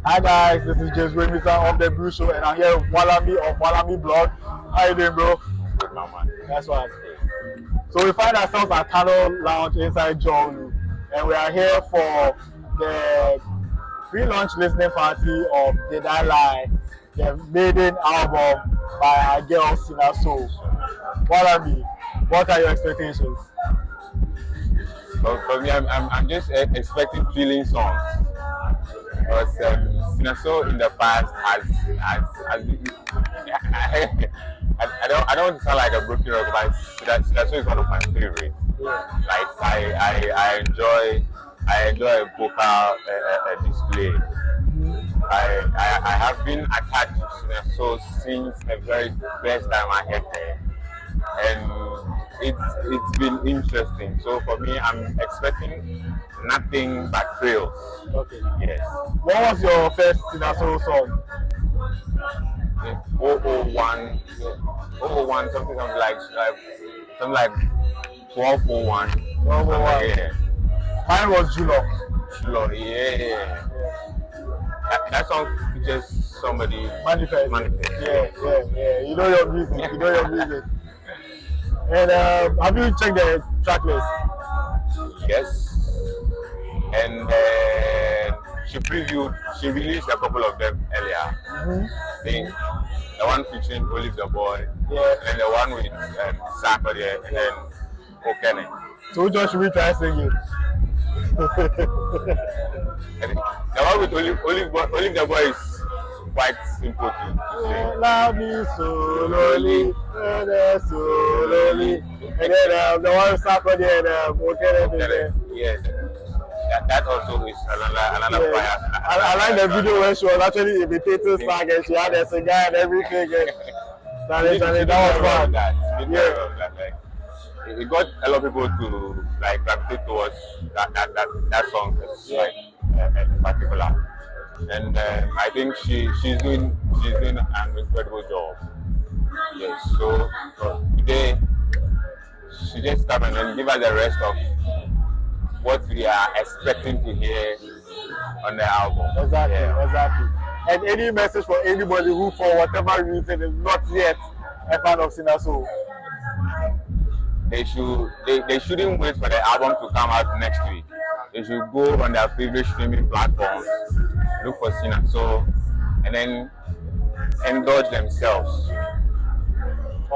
Hi guys, this is James Remington of the Brew Show, and I'm here with Walami of Walami Blog. How you doing, bro? Good now, man. That's right. So we find ourselves at Tunnel Lounge inside Dzorwulu, and we are here for the pre-launch listening party of Did I Lie, the maiden album by our girl Cina Soul. Walami, what are your expectations? For me, I'm just expecting feeling songs. Because Cina Soul in the past has I don't want to sound like a broken record, but Cina Soul is one of my favorites. Like I enjoy a vocal display. I have been attached to Cina Soul since the very first time I heard her, and it's been interesting. So for me, I'm expecting nothing but thrills. Okay. Yes. What was your first Cina Soul song? 001, 001, something like 1201. 1201. Yeah. Mine was Julo. Sure, yeah. That song features somebody. Manifest. Yeah. You know your music. And have you checked the track list? Yes. And she released a couple of them earlier. I think the one featuring Olive the Boy, and the one with Saturday, and then Okene. So which one should we try singing? The one with Olive the Boy is quite simple to sing. Love me slowly, slowly. And then the one with Saturday and Okene. Yes. That also is another fire. I like the video where she was actually imitating Sang and she had a cigar and everything. And that was fun. It got a lot of people to like gravitate towards that song, like in particular. And I think she's doing an incredible job. Yes. So today she just come and give us the rest of what we are expecting to hear on the album. Exactly. And any message for anybody who, for whatever reason, is not yet a fan of Cina Soul? They shouldn't wait for the album to come out next week. They should go on their favorite streaming platforms, look for Cina Soul, and then indulge themselves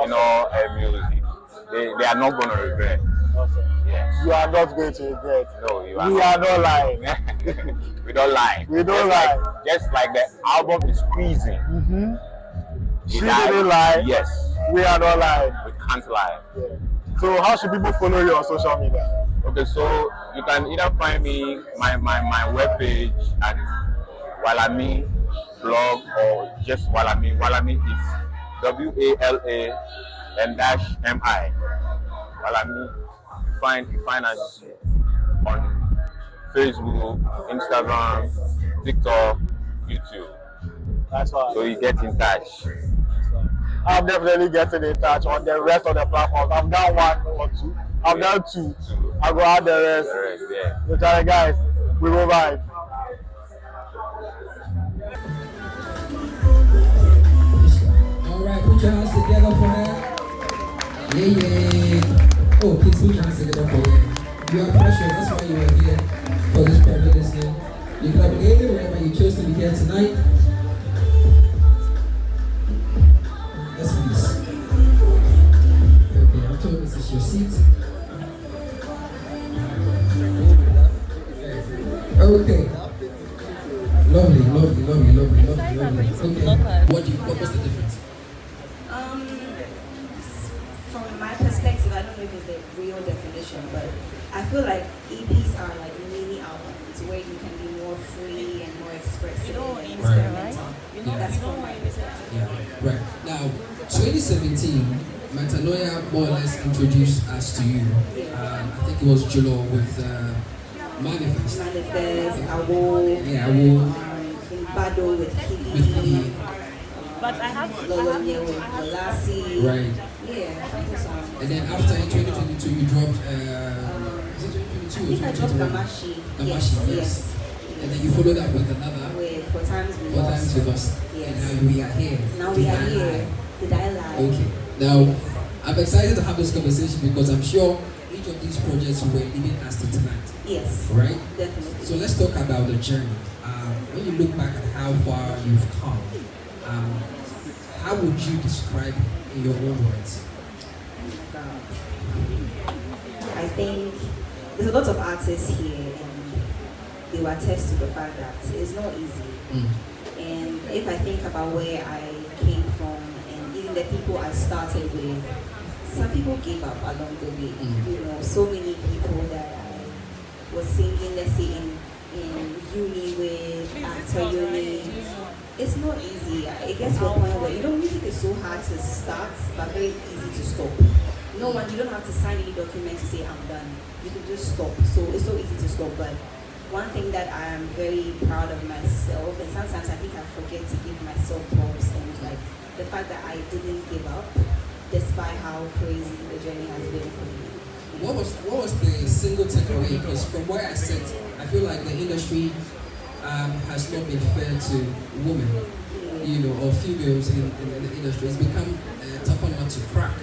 in all music. They are not going to regret. Awesome. Yes. You are not going to regret. No, you are we not. are not lying. We don't lie. We don't lie. Just like the album is squeezing. She didn't lie. Yes. We are not lying. We can't lie. Yeah. So how should people follow you on social media? Okay, so you can either find me my webpage at Walami blog or just Walami. Walami is WALA and -MI. Walami. You find us on Facebook, Instagram, TikTok, YouTube. That's why. So you get in touch. I'm definitely getting in touch on the rest of the platforms. I've done one or two. I've done two. I go add the rest. Yeah. So tell guys, we will vibe. Alright, put your hands together for her. Yeah. Oh, please put your hands together for her. You are pressure, that's why you are here for this private listening. You could have been anywhere, but you chose to be here tonight. Yes, please. Okay, I'm told this is your seat. Okay. Lovely. Okay. What was the difference? From my perspective, I don't know if it's the real definition, but I feel like EPs are like mini albums where you can be more free and more expressive and experimental. That's from my perspective. Yeah, right. Now, 2017, Matanoya more or less introduced us to you. I think it was Julo with Manifest. Awo. Yeah, Awo. Bado with Kili. But I have Lolonia with Lassie. Right. Yeah. And then after in 2022, you dropped. Is it 2022 or 2021? Namashi. Namashi, yes. And then you followed up with another. With For times we For times we lost. Yes. And now we are here. Now we are here. Did I lie? Okay. Now, I'm excited to have this conversation because I'm sure each of these projects were leading us to tonight. Yes. Right? Definitely. So let's talk about the journey. When you look back at how far you've come, how would you describe it in your own words? I think there's a lot of artists here, and they will attest to the fact that it's not easy. And if I think about where I came from, and even the people I started with, some people gave up along the way. You know, so many people that I was singing, let's say in uni with, after uni. It's not easy. It gets to a point where, you know, music is so hard to start, but very easy to stop. No one, you don't have to sign any document to say I'm done. You can just stop. So it's so easy to stop. But one thing that I am very proud of myself, and sometimes I think I forget to give myself props, and it's like the fact that I didn't give up, despite how crazy the journey has been for me. What was the single takeaway? Because from where I sit, I feel like the industry has not been fair to women, you know, or females in the industry. It's become a tougher nut to crack.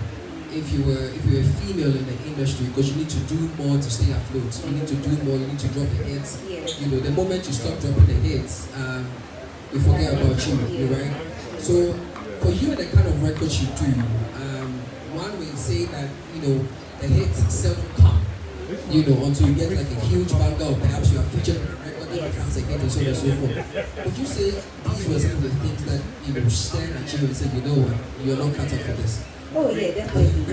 If you're a female in the industry, because you need to do more to stay afloat. You need to do more. You need to drop the hits. You know, the moment you stop dropping the hits, we forget about you, right? So for you and the kind of records you do, one will say that, you know, the hits seldom come, you know, until you get like a huge banger, or perhaps you are featured on a record that becomes a hit and so on and so forth. Would you say these were some of the things that, you know, stand at you and say, you know what, you're not cut out for this? Oh yeah, definitely.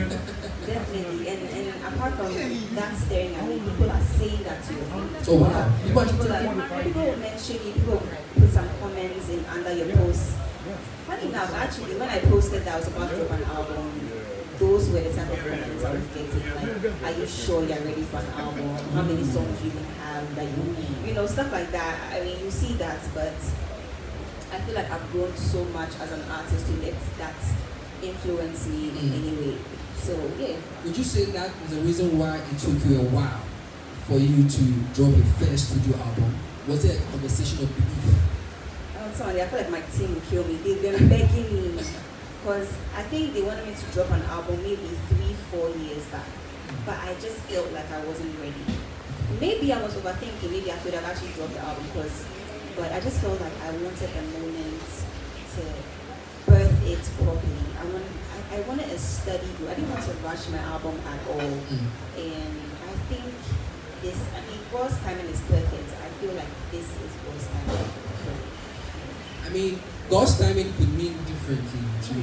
Definitely. And apart from that staring at me, people are saying that to you. Oh wow. People will mention you, people will put some comments in under your posts. Funny enough, actually, when I posted that I was about to drop an album, those were the type of comments I was getting. Like, are you sure you're ready for an album? How many songs you even have that you know, stuff like that. I mean, you see that, but I feel like I've grown so much as an artist to let that influence me in any way. So yeah. Would you say that is the reason why it took you a while for you to drop your first studio album? Was it a conversation of belief? I'm sorry, I feel like my team will kill me. They've been begging me because I think they wanted me to drop an album maybe 3-4 years back, but I just felt like I wasn't ready. Maybe I was overthinking. Maybe I could have actually dropped the album but I just felt like I wanted a moment to birth it properly. I wanted a steady groove. I didn't want to rush my album at all. And I think God's timing is perfect. I feel like this is God's timing. I mean, God's timing could mean differently to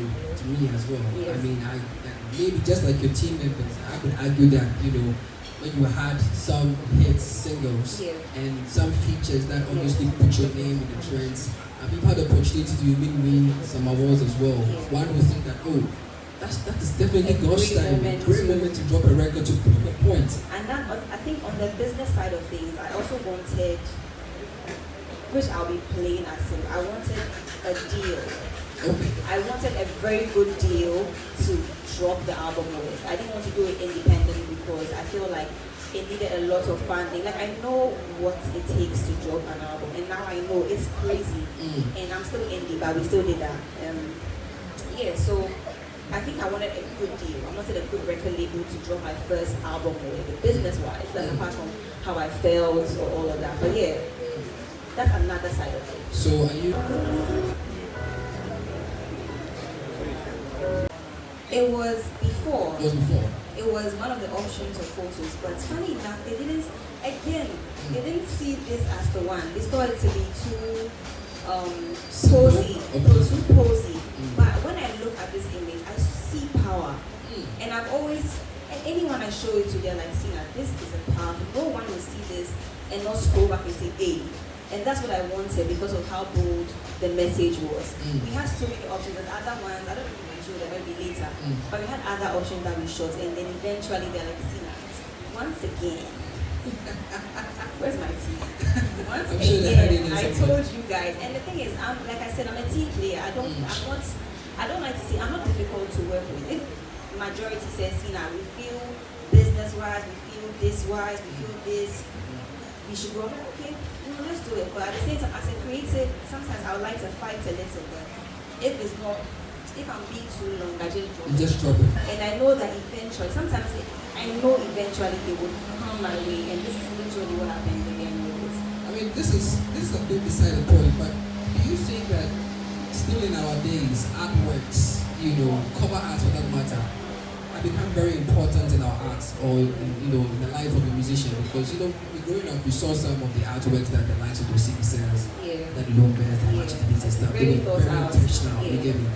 me as well. Yes. I mean, maybe just like your team members, I could argue that, you know, when you had some hit singles and some features that obviously put your name in the trends, and you've had the opportunity to even win some awards as well. One would think that, oh, that is definitely God's timing. Great moment to drop a record to prove a point. And that, I think on the business side of things, I also wanted, which I'll be plain as simple, I wanted a deal. Okay. I wanted a very good deal to drop the album with. I didn't want to do it independently because I feel like it needed a lot of funding. Like, I know what it takes to drop an album, and now I know it's crazy. And I'm still indie, but we still did that. So I think I wanted a good deal. I wanted a good record label to drop my first album with, business-wise. That's apart from how I felt or all of that. But yeah, that's another side of it. So are you? It was before. It was before. It was one of the options of photos, but funny enough, they didn't see this as the one. They thought it to be too posy. It was too posy. But when I look at this image, I see power. And I've always, and anyone I show it to, they're like, Cina, this is a powerful. No one will see this and not scroll back and say, hey. And that's what I wanted because of how bold the message was. We had so many options, and other ones, I don't know if I'm sure that maybe later, but we had other options that we shot, and then eventually they're like, Cina, once again, where's my tea? Once again, I told you guys, and the thing is, like I said, I'm a team player. I don't like to see, I'm not difficult to work with. If majority says, Cina, we feel business-wise, we feel this-wise, we feel this, we should go, okay, let's do it. But at the same time, as a creative, sometimes I would like to fight a little bit. If I'm being too long, I just drop You just drop it. And I know that eventually, sometimes I know eventually they will come my way, and this is literally what happened again with this. I mean, this is a bit beside the point, but do you think that still in our days, artworks, cover art for that matter, have become very important in our arts or in the life of a musician? Because growing up, we saw some of the artworks that the likes of the CD sellers, that the long bears, the match the beats and stuff. They were very intentional. You get me?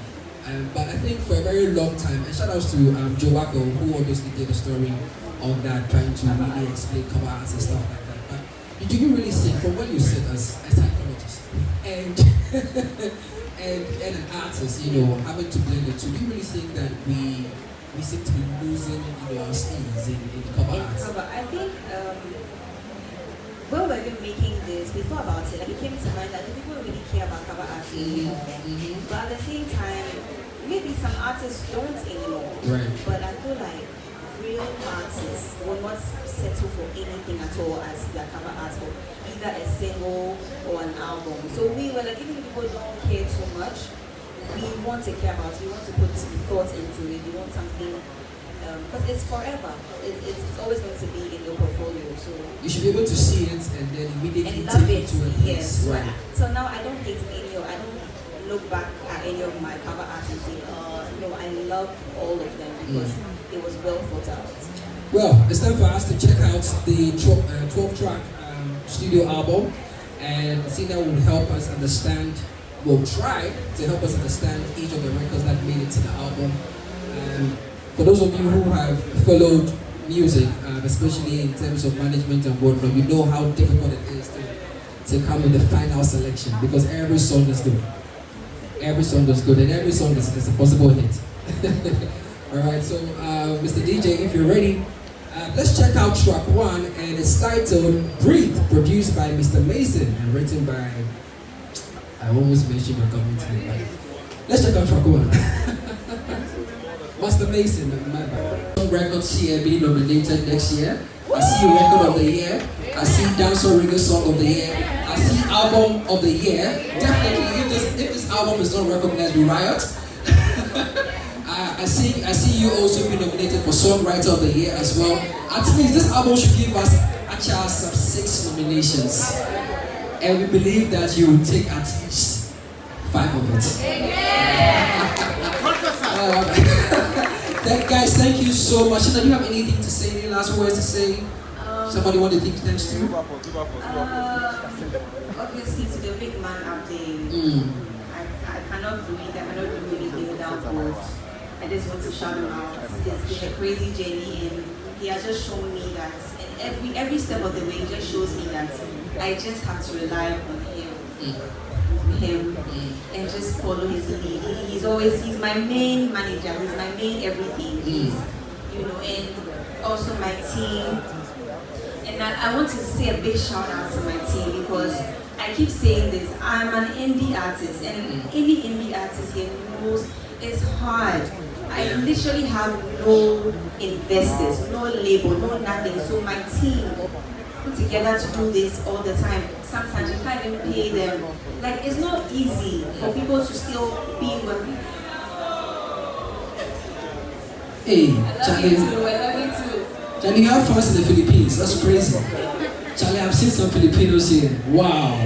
But I think for a very long time, and shout outs to Dzorwulu, who obviously did a story on that, trying to really explain cover arts and stuff like that. But do you really think, from what you said as a psychologist and and an artist, having to blend the two, do you really think that we seem to be losing our skills in cover arts? I think when we were making this, we thought about it, like it came to mind that the people really care about cover art anymore. But at the same time, maybe some artists don't anymore. Right. But I feel like real artists will not settle for anything at all as their cover art for either a single or an album. So we were like, even if people don't care too much, we want to care about it, we want to put thought into it, we want something, because it's forever. It's always going to be in your portfolio. So you should be able to see it and then immediately love take it. it to a place. Yes. Right. So now I don't hate I don't look back at any of my cover art and say, no, I love all of them because it was well thought out. Well, it's time for us to check out the 12-track studio album, and Cina will help us understand, will try to help us understand each of the records that made it to the album. For those of you who have followed music, especially in terms of management and whatnot, you know how difficult it is to come with the final selection, because every song is good. Every song is good, and every song is a possible hit. Alright, so Mr. DJ, if you're ready, let's check out track 1, and it's titled Breathe, produced by Mr. Mason and written by, I almost mentioned your comment name, but let's check out track 1. Mr. Mason, my bad. Records here being nominated next year. I see Record of the Year, I see Dancehall Reggae Song of the Year, I see Album of the Year. Definitely, if this album is not recognized, we riot. I see you also be nominated for Songwriter of the Year as well. At least this album should give us a chance of 6 nominations. And we believe that you will take at least 5 of it. Guys, thank you so much. Do you have anything to say? Any last words to say? Somebody want to think thanks to? Obviously, to the big man out there, I cannot believe that I cannot do anything without words. I just want to shout him out. It's been a crazy journey, and he has just shown me that, and every step of the way, he just shows me that I just have to rely on him, and just follow his lead. He's my main manager. He's my main everything. He's, and also my team. And I want to say a big shout out to my team, because I keep saying this. I'm an indie artist, and any indie artist here knows it's hard. I literally have no investors, no label, no nothing. So my team put together to do this all the time. Sometimes you can't even pay them. Like, it's not easy for people to still be with me. Hey, Charlie. I love you too. Charlie, how fast in the Philippines? That's crazy. Charlie, I've seen some Filipinos here. Wow,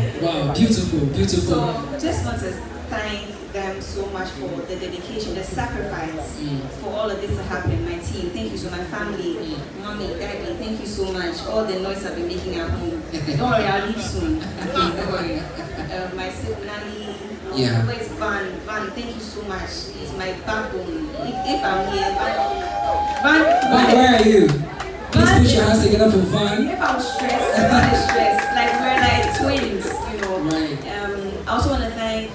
beautiful. So, just want to thank them so much for the dedication, the sacrifice for all of this to happen. My team, thank you so much. My family, mommy, daddy, thank you so much. All the noise I've been making at home. Don't worry, I'll leave soon. Don't worry. My sibling, where's Van, thank you so much. He's my backbone. If I'm here, Van, where are you? Please put your hands together for Van. If I'm stressed, Van is stressed. Like, we're like twins, Right. I also want to thank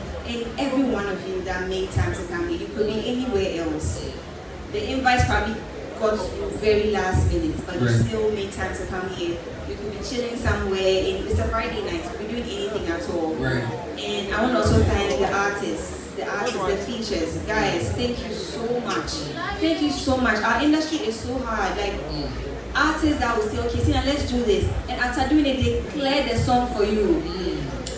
every one of you that made time to come here. You could be anywhere else. The invites probably got you very last minute, but you still made time to come here. You could be chilling somewhere, and it's a Friday night. You could be doing anything at all. Right. And I want to also thank the artists, the features. Guys, thank you so much. Thank you so much. Our industry is so hard. Like, artists that will say, okay, Cina, let's do this. And after doing it, they clear the song for you.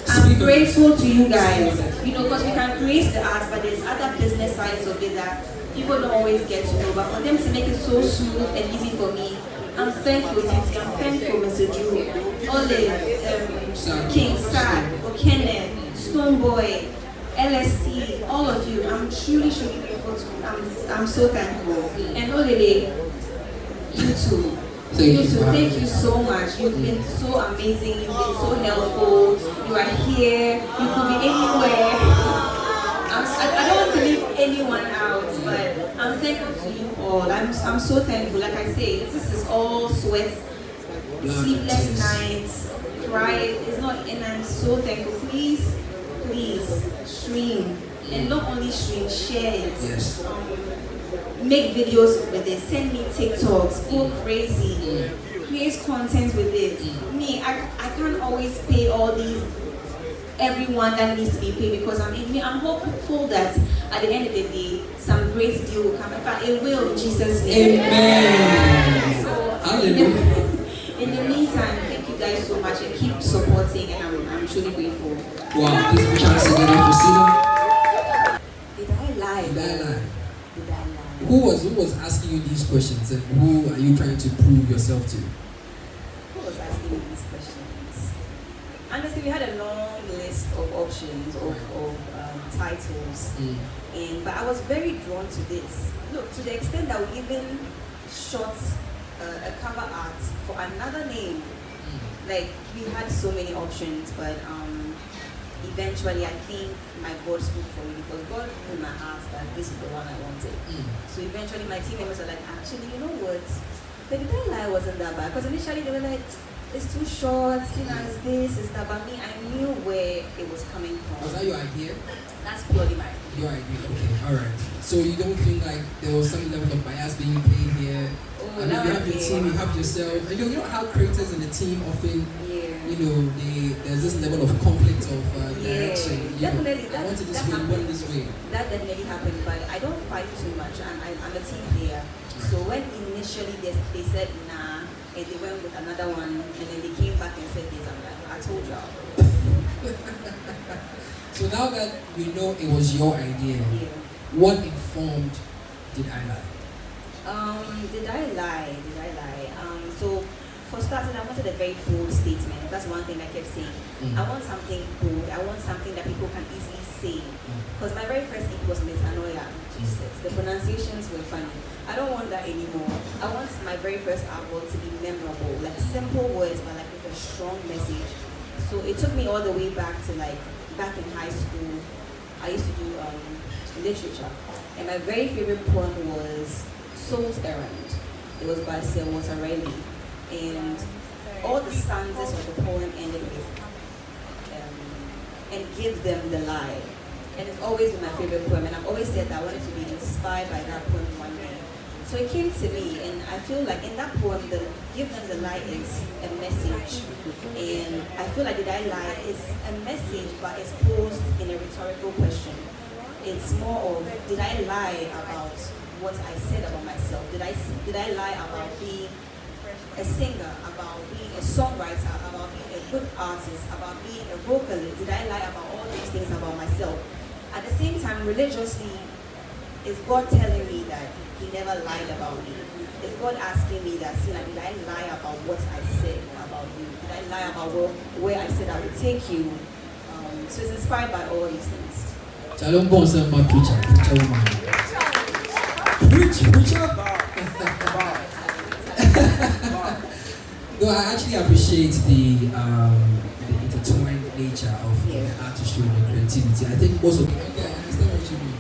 I'm grateful to you guys. You know, because we can create the art, but there's other business sides of it that people don't always get to know. But for them to make it so smooth and easy for me, I'm thankful, Titi. I'm thankful, Mr. Drew, Ole, King, Sad, Okene, Stoneboy, LST, all of you. I'm truly grateful to. I'm so thankful. And Olele, you too. Thank you so much. You've been so amazing. You've been so helpful. You are here. You could be anywhere. I don't want to leave anyone out, but I'm thankful to you all. I'm so thankful. Like I say, this is all sweat, sleepless nights, cry. It's not, and I'm so thankful. Please stream, and not only stream, share it. Yes. Make videos with it, send me TikToks, go crazy, create content with it. Me, I can't always pay all these, everyone that needs to be paid, because I'm hopeful that at the end of the day, some great deal will come. It will in Jesus' name. Amen. So, in the meantime, thank you guys so much and keep supporting, and I'm truly grateful. Wow, this is a chance to get up for Cina. Did I lie? Did I lie? Did I lie? Who was asking you these questions, and who are you trying to prove yourself to? Who was asking me these questions? Honestly, we had a long list of options of titles, but I was very drawn to this. Look, to the extent that we even shot a cover art for another name. Like, we had so many options, but eventually I think my God spoke for me, because God knew in my heart that this is the one I wanted. So eventually my team members were like, actually, you know what? The Did I Lie wasn't that bad, because initially they were like, it's too short, Cina is this, is that, but me, I knew where it was coming from. Was that your idea? That's purely my idea. Your idea, okay, alright. So you don't think like there was some level of bias being played here? Oh, I mean, you have your team, you have yourself, and you know how creators in the team often, you know, there's this level of conflict of direction. Definitely. I want it this way, you want it this way. That definitely happened, but I don't fight too much. I'm a team player. So when initially they said nah, and they went with another one, and then they came back and said this, I'm like, I told y'all. So now that we know it was your idea, what informed Did I Lie? Did I lie? So for starters, I wanted a very bold statement. That's one thing I kept saying. I want something bold. I want something that people can easily say. Because my very first hit was Metanoia. Jesus, the pronunciations were funny. I don't want that anymore. I want my very first album to be memorable, like simple words, but like with a strong message. So it took me all the way back to like back in high school. I used to do literature, and my very favorite poem was Soul's Errand. It was by Sir Walter Raleigh, and all the stanzas of the poem ended with and give them the lie. And it's always been my favorite poem, and I've always said that I wanted to be inspired by that poem one day. So it came to me, and I feel like in that poem, the give them the lie is a message. And I feel like Did I Lie is a message, but it's posed in a rhetorical question. It's more of, did I lie about what I said about myself? Did I lie about being a singer, about being a songwriter, about being a good artist, about being a vocalist? Did I lie about all these things about myself? At the same time, religiously, is God telling me that He never lied about me? Is God asking me that, Cina, did I lie about what I said about you? Did I lie about where I said I would take you? So it's inspired by all these things. Preacher woman. Preacher. No, I actually appreciate the intertwined nature of the artistry and the creativity. I think most of okay, I understand what you mean.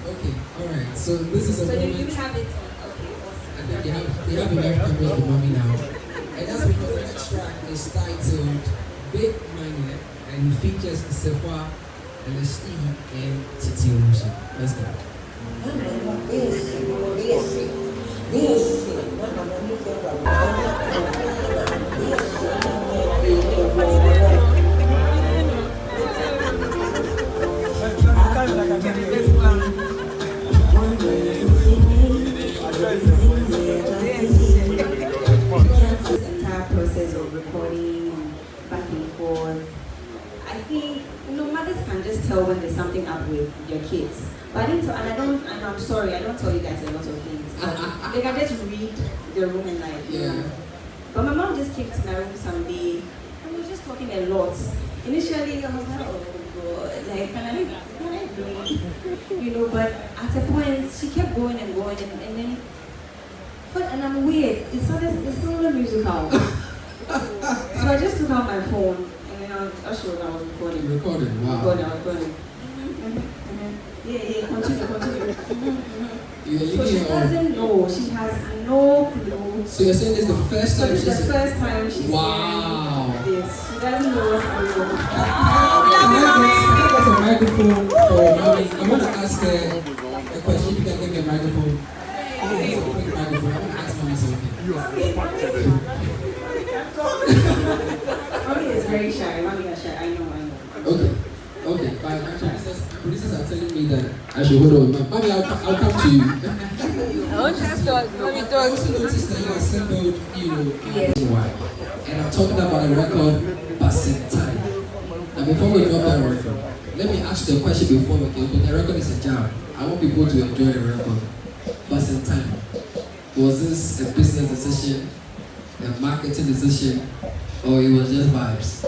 Okay, alright. So this is a moment. So you have it on, okay, awesome. I think they have enough cameras for mommy now. And that's because the next track is titled Big Money and features Sefa, LST, and Titi Omusu. Let's go. process of recording and back and forth. I think mothers can just tell when there's something up with your kids. But I didn't tell, and I'm sorry, I don't tell you guys a lot of things. But they can just read the room and But my mom just came to my room someday and we were just talking a lot. Initially, I was like, oh God, like, can I breathe? But at a point, she kept going and going, and then, and I'm weird. It's still a musical. So I just took out my phone, and then I was recording. Recording, wow. I was recording. Yeah, continue. So she doesn't know. She has no clue. So you're saying this is the first time she's the first time she's wow. hearing this. She doesn't know what's going on. Can I get a microphone for mommy? I want to ask her a question. If you can give me a microphone. I want to ask mommy something. Mommy is very shy. Mommy is shy. I know. Okay. My producers are telling me that I should hold on. Mommy, I'll come to you. I want to talk. Let me I talk. also noticed that you assembled, why. And I'm talking about a record, Basentai. Now, before we drop that record, let me ask you a question before we go. The record is a jam. I want people to enjoy the record. Basentai. Was this a business decision, a marketing decision, or it was just vibes?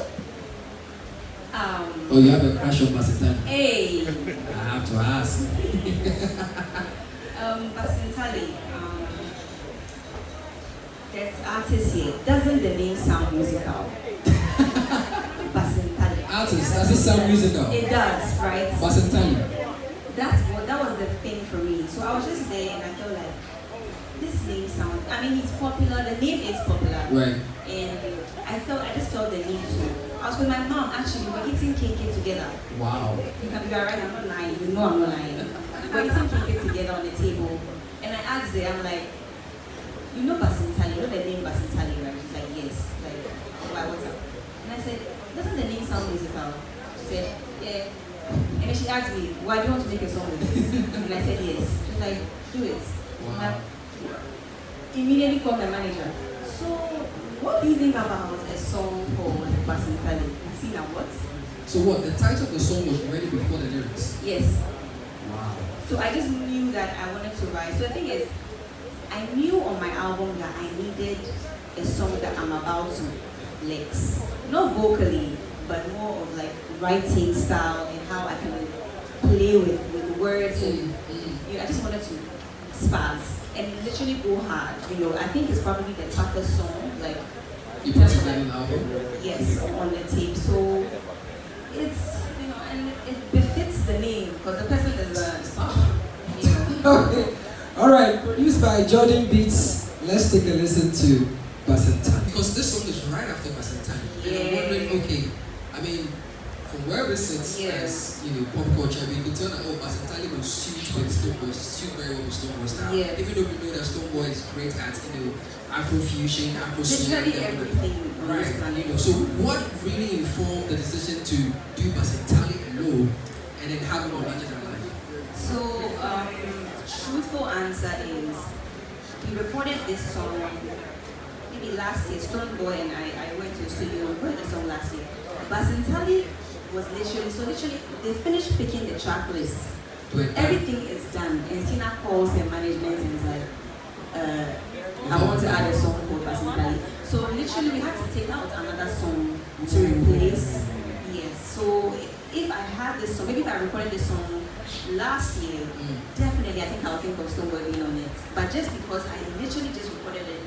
Or you have a crush on Basentai? Hey! I have to ask. Basentai. There's artists here. Doesn't the name sound musical? Basentai. Artist, does it sound musical? It does, right? Basentai. That was the thing for me. So I was just there and I felt like this name sounds. I mean, it's popular. The name is popular. Right. And I just felt the need to. I was with my mom actually. We were eating cake together. Wow. You are right. I'm not lying. You know I'm not lying. We were eating cake together on the table, and I asked her. I'm like, Basentai. You know the name Basentai, right? She's like, yes. Like, why? What's up? And I said, doesn't the name sound musical? She said, yeah. And then she asked me, why do you want to make a song with this? And I said, yes. She's like, do it. Wow. And I immediately called my manager. So, what do you think about a song called Basentai? Cina what? So what, the title of the song was ready before the lyrics? Yes. Wow. So I just knew that I wanted to write. So the thing is, I knew on my album that I needed a song that I'm about to flex. Not vocally, but more of like writing style and how I can play with words and I just wanted to spaz and literally go hard. I think it's probably the toughest song, like you put together an album? Yes, on the tape. So it's and it befits the name because the person is Okay. Alright, produced by Jordan Beats. Let's take a listen to Basentai. Because this song is right after Basentai. And I'm wondering, okay, I mean, from where it sits as pop culture, we could tell that Basentai was huge with Stoneboy, suit very well with Stoneboy style. Even though we know that Stoneboy is great at Afrofusion, Afro swing, everything. Right. So what really informed the decision to do Basentai alone and then have it on Larger Than Life? So truthful answer is we recorded this song maybe last year. Stoneboy and I went to the studio and recorded the song last year. Basentai was literally they finished picking the track list. Everything is done and Cina calls her management and is like, I want to add a song called Basentai. So literally we had to take out another song to replace. Yes. So if I had this song, maybe if I recorded this song last year, definitely I think I'll think of Stoneboy being on it. But just because I literally just recorded it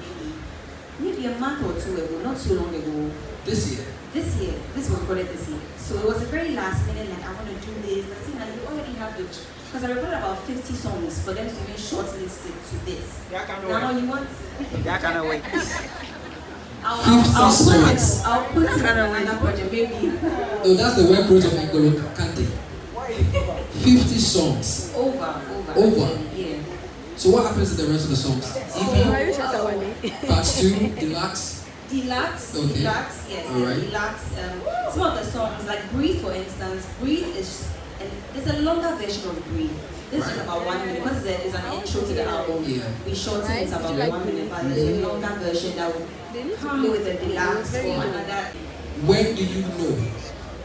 maybe a month or two ago, not too long ago. This year? This was recorded this year. So it was a very last minute, like I want to do this. But see, now you already have the, because I recorded about 50 songs for them to be shortlisted to this. Now you want? Yeah, I cannot wait. I'll put it in another project, maybe. No, that's the web project of N'Golo Kante. 50 songs. Over. Yeah. So what happens to the rest of the songs? Part 2, Deluxe. Okay. Deluxe, yes. Alright. Deluxe. Some of the songs, like Breathe, for instance. Breathe is, and there's a longer version of Breathe. This is about 1 minute because it's an intro to the album. Yeah. We shorten it about 1 minute, but there's a longer version that will come with a deluxe or another. When do you know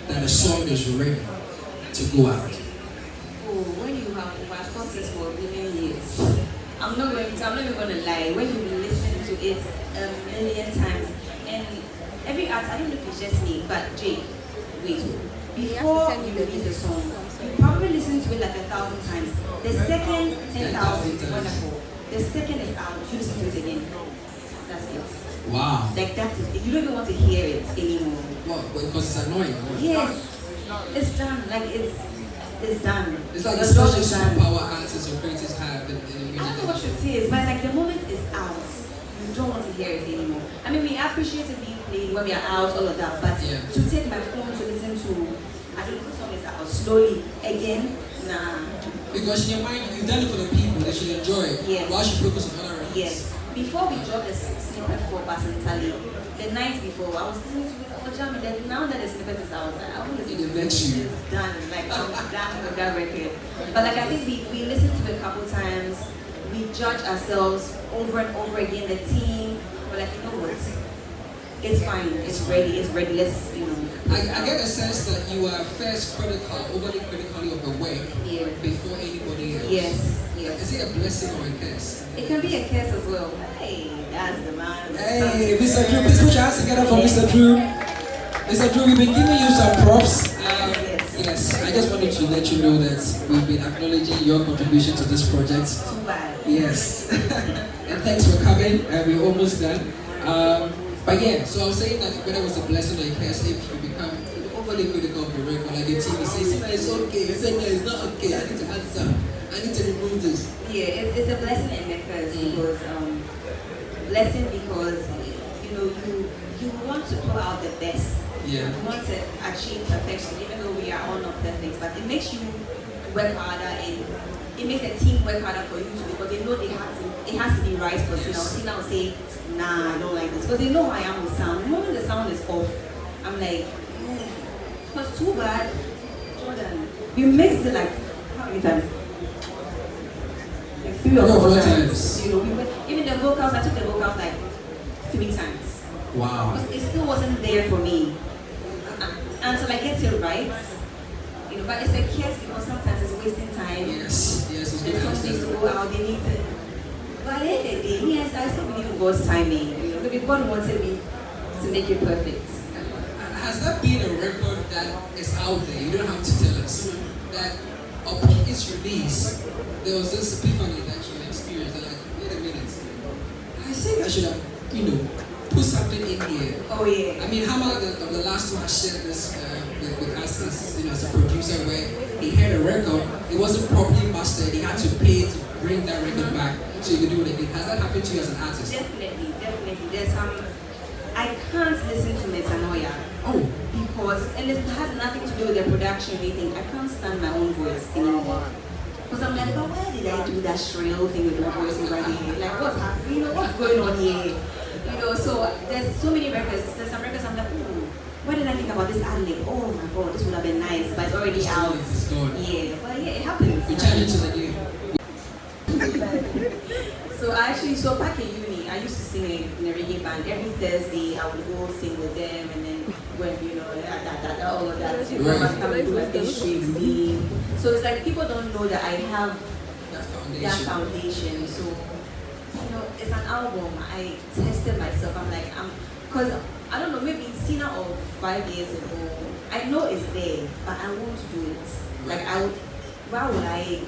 that a song is ready to go out? Oh, when you have watched this for a million years, I'm not even gonna lie. When you listen to it a million times, and every artist, I don't know if it's just me, but Jay, wait, before you release the song, you probably listen to it like 1,000 times. The second 10,000, wonderful. The second is out, you listen to it again. That's it. Wow. Like that's it. You don't even want to hear it anymore. Well, because it's annoying. Yes, it's done. Like it's done. It's like the the job special is done. superpower artists or creators have in the music I don't know what industry. it is, but it's like the moment is out, you don't want to hear it anymore. I mean, we appreciate it being played when we are out, all of that, but Yeah. to take my phone to listen to, I don't know, song is out slowly again, nah. Because in your mind, you've done it for the people, they should enjoy it. Yes. Why should focus on other records? Yes. Before we dropped the snippet for Basantali, the night before, I was listening to it, I was jamming. Then now that the snippet is out, I want to listen to it. It's done. Like, I'm done with that record. But like, I think we listened to it a couple times. We judge ourselves over and over again. The team, we're like, you know what? It's fine. It's ready. It's ready. Let's, you know. I get a sense that you are first critical, overly critical of the work before anybody else. Yes, yes. Is it a blessing or a curse? It can be a curse as well. Hey, that's the man. Hey, Mr. Drew, please put your hands together for Mr. Drew. Mr. Drew, we've been giving you some props. Yes, I just wanted to let you know that we've been acknowledging your contribution to this project. Too bad. Yes. And thanks for coming. We're almost done. But yeah, so I was saying that whether it was a blessing or a curse, if you become overly critical of your record, like the TV says, it's okay, you say no, it's not okay, I need to add some, I need to remove this. Yeah, it's a blessing and a curse because blessing because you know you want to pull out the best. Yeah. You want to achieve perfection, even though we are all not perfect. But it makes you work harder and it makes the team work harder for you too because they know it has to be right for Cina. Cina will say, nah, I don't like this. Because they know how I am with sound. The moment the sound is off, I'm like, it was too bad. Jordan, we mixed it like how many times? Like 3 or 4 times. You know, even the vocals, I took the vocals like 3 times. Wow. Because it still wasn't there for me. Until I get it right. You know, but it's a case because sometimes it's wasting time. Yes, it's There's some things to go out, they need to. But at the end of the day, yes, I still believe in God's timing. You know, maybe God wanted me to make it perfect. Has that been a record that is out there? You don't have to tell us. That upon its release, there was this epiphany that you experienced. And like, wait a minute. I think I should have, put something in here. Oh yeah. I mean, Hammer of the last one shared this with us as a producer where he had a record, it wasn't properly mastered, he had to pay to bring that record back so you could do what it did. Has that happened to you as an artist? Definitely. There's I can't listen to Metanoia. Oh. Because, and it has nothing to do with the production or anything, I can't stand my own voice anymore. Because I'm like, but why did I do that shrill thing with my voice over here? Like, what's happening? What's going on here? So there's so many records. There's some records I'm like, ooh, what did I think about this ad lib? Oh my god, this would have been nice, but it's already out. It's gone. Yeah, but yeah, it happens. We challenge to the game. So back in uni, I used to sing in a reggae band. Every Thursday, I would go sing with them, and then when all of that, everyone come and do my face shades me. So it's like people don't know that I have that foundation. So it's an album. I tested myself. I'm like, because I don't know, maybe Cina or 5 years ago, I know it's there, but I won't do it. Like why would I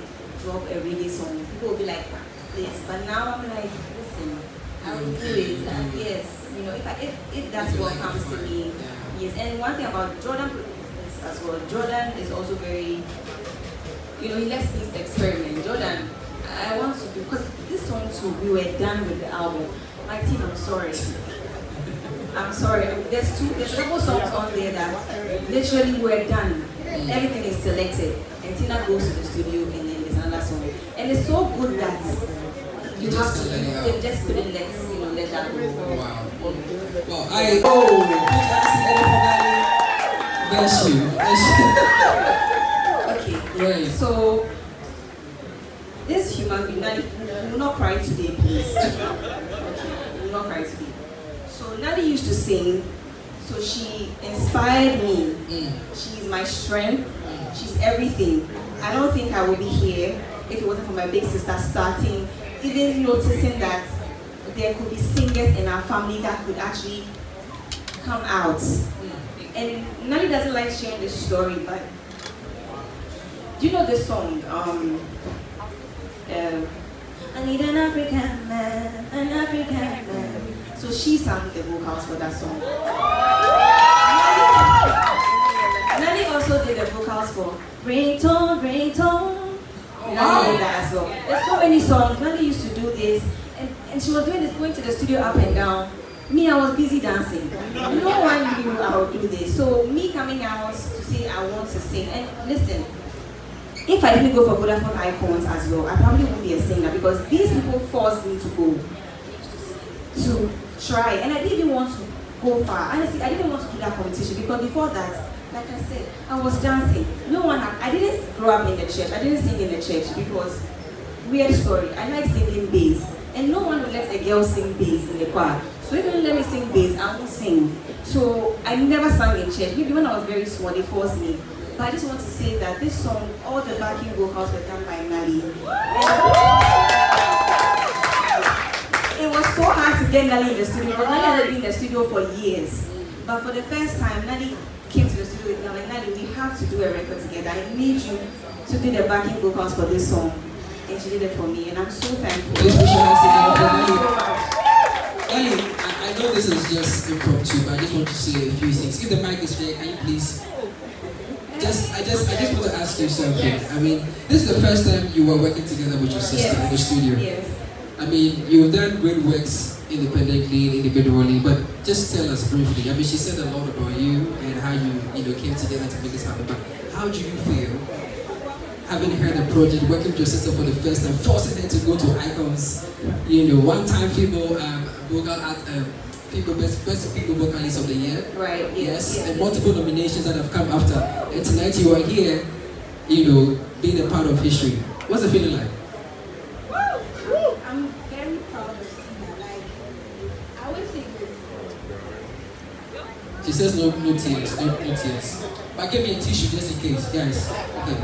drop a reggae song? People will be like, this. But now I'm like, listen, I will do it. And yes, if that's what comes to me, yes. And one thing about Jordan as well, Jordan is also very, he lets me experiment. Jordan, I want to do, because this song too, we were done with the album. My team, I'm sorry. There's a couple songs on there that literally we're done. Everything is selected. And Tina goes to the studio and then there's another song. And it's so good that you have to, you just couldn't let that go. Wow. Bless you. Okay. Right. So this human being, Nali, will not cry today, please. Okay, will not cry today. So Nali used to sing, so she inspired me. She's my strength. She's everything. I don't think I would be here if it wasn't for my big sister starting, even noticing that there could be singers in our family that could actually come out. And Nali doesn't like sharing this story, but do you know this song? I need an African man, an African man. So she sang the vocals for that song. Nani also did the vocals for Ringtone, Ringtone. Nani did that as well. There's so many songs. Nani used to do this, and she was doing this, going to the studio up and down. Me, I was busy dancing. No one knew I would do this. So me coming out to say I want to sing, and listen, if I didn't go for Vodafone Icons as well, I probably wouldn't be a singer because these people forced me to go to try, and I didn't even want to go far. Honestly, I didn't want to do that competition because before that, like I said, I was dancing. No one had, I didn't grow up in the church. I didn't sing in the church because, weird story, I like singing bass, and no one would let a girl sing bass in the choir. So if you don't let me sing bass, I won't sing. So I never sang in church. Maybe when I was very small, they forced me. But I just want to say that this song, all the backing vocals were done by Nali. It was so hard to get Nali in the studio because Nali had been in the studio for years. But for the first time, Nali came to the studio with me. Nali, we have to do a record together. I need you to do the backing vocals for this song. And she did it for me, and I'm so thankful. Please push your hands together for Thank you Nali. so much. Nali, I know this is just impromptu, but I just want to say a few things. If the mic is there, can you please? I just want to ask you something. Yes. I mean, this is the first time you were working together with your sister in the studio. Yes. I mean, you've done great works independently, individually, but just tell us briefly. I mean, she said a lot about you and how you came together to make this happen. But how do you feel having heard the project, working with your sister for the first time, forcing her to go to Icons, one-time female vocal at best female vocalist of the year. Right. Yes. And multiple nominations that have come after. And tonight you are here, being a part of history. What's the feeling like? I'm very proud of Cina. Like, I always say this. She says no tears, no tears. But give me a tissue just in case, guys. Okay.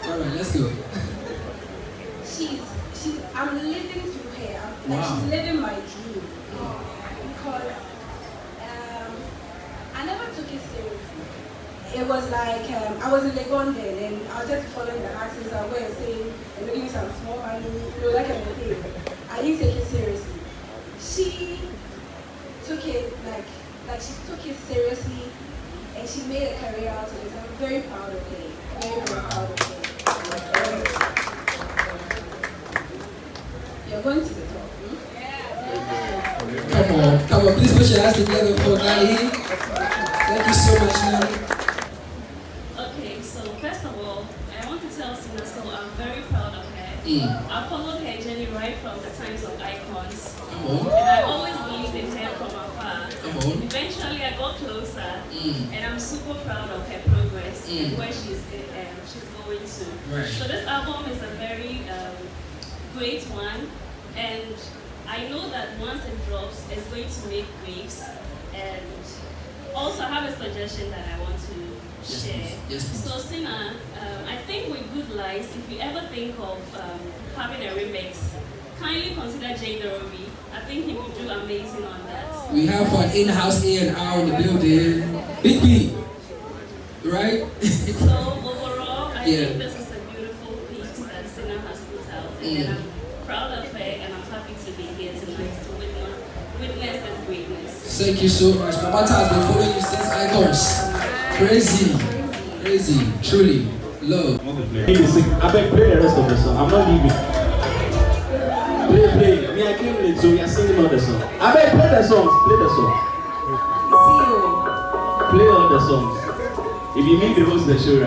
Alright, let's go. I'm living through her. Like, Wow. she's living my dream. Because I never took it seriously. It was like, I was in Legon then, and I was just following the artists I was saying, and giving me some small money, that kind of thing. I didn't take it seriously. She took it like she took it seriously, and she made a career out of it. I'm very proud of her. Very, very proud of her. You're going to the top. Come on, please put your hands together for Nali. Thank you so much, Nali. Okay, so first of all, I want to tell Cina Soul I'm very proud of her. I followed her journey right from the times of Icons. Come on. And I always believed in her from afar. Come on. Eventually, I got closer, and I'm super proud of her progress and where she's going to. Right. So this album is a very great one, and I know that once it drops, it's going to make waves. And also, I have a suggestion that I want to share. Yes, please. So, Cina, I think with Good Lies, if you ever think of having a remix, kindly consider Jane Dorobi. I think he would do amazing on that. We have our in-house A&R in the building. Big B. Right? So, overall, I think this is a beautiful piece that Cina has put out. And I'm proud of her, and I'm happy to be here tonight to witness this greatness. Thank you so much. Mama has been following you since Icons. Crazy, truly, love. I beg, play the rest of the song. I'm not leaving. Play. Me, I came late, so we are singing all the song. I beg, play the songs. Play all the songs. If you need the host the show, right?